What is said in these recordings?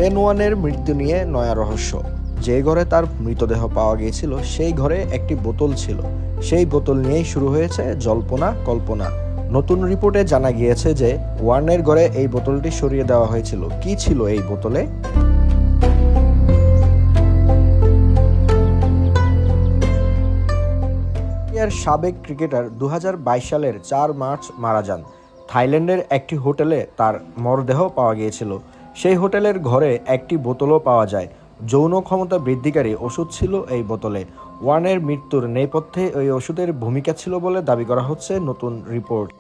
Shane ওয়ানের মৃত্যু নিয়ে নয়া রহস্য। যে ঘরে তার মৃতদেহ পাওয়া গিয়েছিল সেই ঘরে একটি বোতল ছিল। সেই বোতল নিয়েই শুরু হয়েছে জল্পনা কল্পনা। নতুন রিপোর্টে জানা গিয়েছে যে ওয়ার্নের ঘরে এই বোতলটি সরিয়ে দেওয়া হয়েছিল। কি ছিল এই বোতলে? সাবেক ক্রিকেটার 2022 সালের 4 মার্চ মারা যান। থাইল্যান্ডের একটি হোটেলে তার মরদেহ পাওয়া গিয়েছিল। সেই হোটেলের ঘরে একটি বোতলও পাওয়া যায়। যৌন ক্ষমতা বৃদ্ধিকারী ওষুধ ছিল এই বোতলে। ওয়ানের মৃত্যুর নেপথ্যে ওই ওষুধের ভূমিকা ছিল বলে দাবি করা হচ্ছে নতুন রিপোর্ট।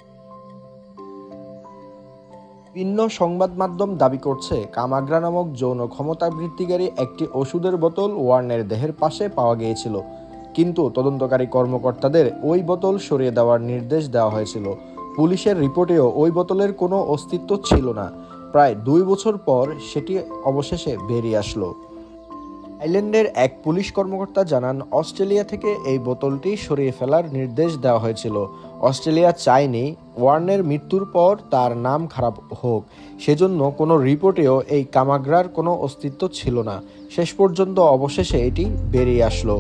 বিভিন্ন সংবাদ মাধ্যম দাবি করছে কামাগ্রা নামক যৌন ক্ষমতা বৃদ্ধিকারী একটি ওষুধের বোতল ওয়ার্নের দেহের পাশে পাওয়া গিয়েছিল, কিন্তু তদন্তকারী কর্মকর্তাদের ওই বোতল সরিয়ে দেওয়ার নির্দেশ দেওয়া হয়েছিল। পুলিশের রিপোর্টেও ওই বোতলের কোনো অস্তিত্ব ছিল না। প্রায় 2 বছর পর সেটি অবশেষে বেরিয়ে আসলো। থাইল্যান্ডের এক পুলিশ কর্মকর্তা জানান, অস্ট্রেলিয়া থেকে এই বোতলটি সরিয়ে ফেলার নির্দেশ দেওয়া হয়েছিল। অস্ট্রেলিয়া চায়নি ওয়ার্নের মৃত্যুর পর তার নাম খারাপ হোক, সেজন্য কোনো রিপোর্টেও এই কামাগ্রার কোনো অস্তিত্ব ছিল না। শেষ পর্যন্ত অবশেষে এটি বেরিয়ে আসলো।